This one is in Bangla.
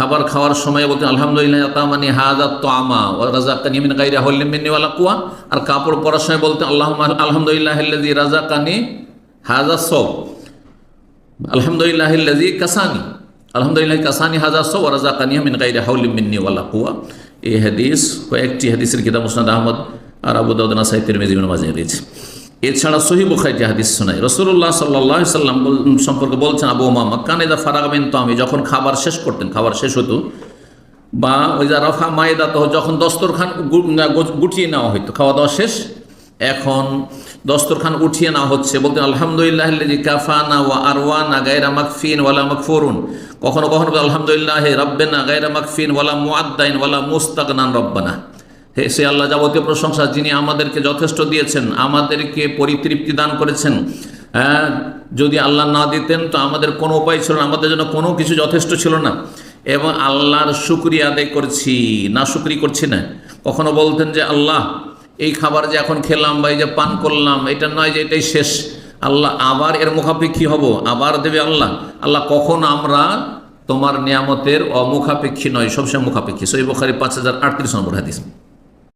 খাবার খাওয়ার সময় বলতেন আলহামদুলিল্লাহ আতামানি হাযা তা'আমা ওয়া রাযাকানি মিন গায়রি হাওলিন মিন্নি ওয়ালা কুওয়া। আর কাপড় পরার সময় বলতেন আলহামদুলিল্লাহিল্লাযী রাযাকানি হাযা সাওব, আলহামদুলিল্লাহিল্লাযী কাসানি, আলহামদুলিল্লাহ কাসানি হাযা সাওব ওয়া রাযাকানি মিন গায়রি হাওলিন মিন্নি ওয়ালা কুওয়া। এই হাদিস কয়েকটি হাদিসের কিতাব মুসনাদ আহমদ আর আবু দাউদ, নাসাঈ, তিরমিজি, ইবনে মাজাহ রয়েছে। এছাড়া সহিহ বুখারীতে হাদিস শোনায় রাসূলুল্লাহ সাল্লাল্লাহু আলাইহি সাল্লাম সম্পর্কে বলছেন আবু উমামা কানা ইযা ফারাগা মিন তা'আমি, যখন খাবার শেষ করতেন, খাবার শেষ হতো, বা ওই যা রাফা মায়দাতাহু, যখন দস্তরখান গুটিয়ে নেওয়া হইতো, খাওয়া দাওয়া শেষ, এখন দস্তরখান উঠিয়ে নেওয়া হচ্ছে, বলতেন আলহামদুলিল্লাহিল্লাযী কাফানা ওয়া আরওয়ানা গায়রা মাকফিন ওয়ালা মাকফুরুন। কখনো কখনো আলহামদুলিল্লাহ রাব্বানা গায়রা মাকফিন ওয়ালা মুআদ্দাইন ওয়ালা মুস্তাগনান রব্বানা। হে সে আল্লাহ যাবতীয় প্রশংসা, যিনি আমাদেরকে যথেষ্ট দিয়েছেন, আমাদেরকে পরিতৃপ্তি দান করেছেন। যদি আল্লাহ না দিতেন তো আমাদের কোনো উপায় ছিল না, আমাদের জন্য কোনো কিছু যথেষ্ট ছিল না, এবং আল্লাহর শুকরিয়া আদায় করছি, না শুকরি করছি না। কখনো বলতেন যে আল্লাহ এই খাবার যে এখন খেলাম বা এই যে পান করলাম, এটা নয় যে এটাই শেষ, আল্লাহ আবার এর মুখাপেক্ষী হব, আবার দেবে আল্লাহ। আল্লাহ কখন আমরা তোমার নিয়ামতের অমুখাপেক্ষী নয়, সবসময় মুখাপেক্ষী। সহিহ বুখারী 5038 নম্বর হাদিস।